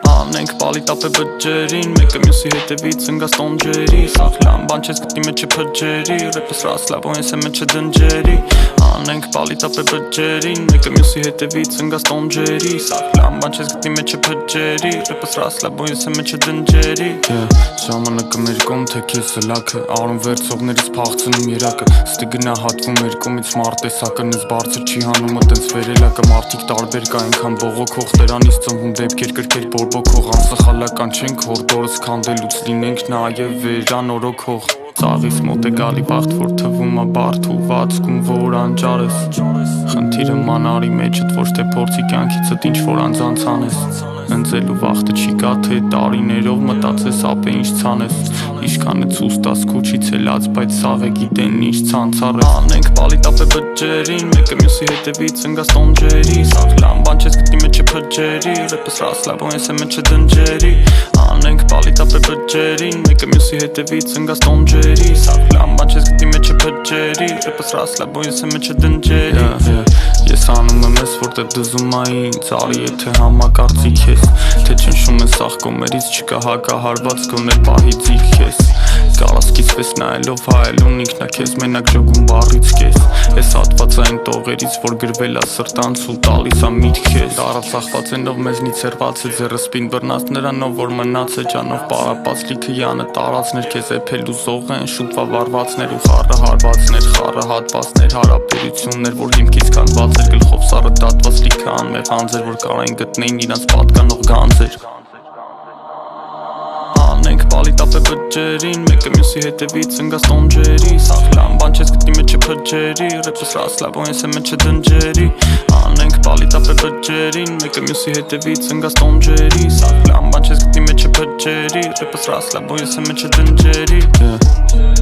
Անենք պալիտապ է բջերին, մեկը մյուսի հետևից ընգաս տոնջերի Սաղ լան բան չես գտնի մեջը փջերի, ռեպս ռասլաբոն ես է մեջը դնջերի Անենք պալիտապ է բջերին, մեկը մյուսի հետևից ընգաս տոնջերի Սաղ լան բան չես գտնի մեջը փջերի, ռեպս ռասլաբոն ես է մեջը դնջերի Ժամանակը մեր կոմ թե քեզ սլաքը, արում վերցողներից փաղցնում երակը Ստի գնա հատվում մեր կոմից մարտեսակը, նեզ բարձր չի հանումը տենց վերելակը Մարդիկ տարբեր կա ենքան բողոքող, տերանից ծնվում դեպքեր կրքեր բորբոքող Անսխալական չենք հորդորս քանդելուց լինենք նաև վերանորոգող Ծաղից մոտ է գալի բախտ, որ թվում է բարդ ու վացքում, որ անջարես Խնդիրը մանարի մեջդ, ոչ թե փորձի կյանքիցդ ինչ-որ անձանց անես Ընձելու վախտը չի գա, թե տարիներով մտածես ապե ինչ ցանես Իշքան է ցուստաս քուչից էլած, բայց սաղ է գիտեն ինչ ցանցարես Անենք պալիտապ է բջերին, մեկը մյուսի հետևից ընգաս տոնջերի Սաղ լան բան չես գտնի մեջը փջերի, ռեպս ռասլաբոն ես է մեջը դնջերի Անենք պալիտապ է բջերին, մեկը մյուսի հետևից ընգաս տոնջերի Սաղ լան բան չես գտնի մեջը փջերի, ռեպս ռասլաբոն ես է մեջը դնջերի Ես անում եմ ես, որտեղ դզում ա ինձ, արի եթե համակարծիք ես Թե ճնշում են սաղ կոմերից, չկա հակահարված գոներ պահի ձիք ես Կարասկից պես նայելով հայելուն ինքնա քեզ մենակ ժոգում բարից կես Ես հատվածային տողերից, որ գրվել ա սրտանց ու տալիս ա միտք ես Առացախված ենով մեզնից երված է ձերը սպին բրնած նրանով, որ մնաց է ճանով պարապած լիքը յանը տարածներ Քեզ էփել ու զող են, շուտվա վարվածներ ու խառը հարվածներ Խառը հատվածներ, հարաբերություններ, որ հիմքից կանված էր Գլխով սառը դատված լիքը անմեղ անձեր, որ կարային գտնեին իրանց պատկանող գանձեր Անենք պալիտապ է բջերին, մեկը մյուսի հետևից ընգաս տոնջերի Սաղ լան բան չես գտնի մեջը փջերի, ռեպս ռասլաբոն ես է մեջը դնջերի Անենք պալիտապ է բջերին, մեկը մյուսի հետևից ընգաս տոնջերի Սաղ լան բան չես գտնի մեջը փջերի, ռեպս ռասլաբոն ես է մեջը դնջերի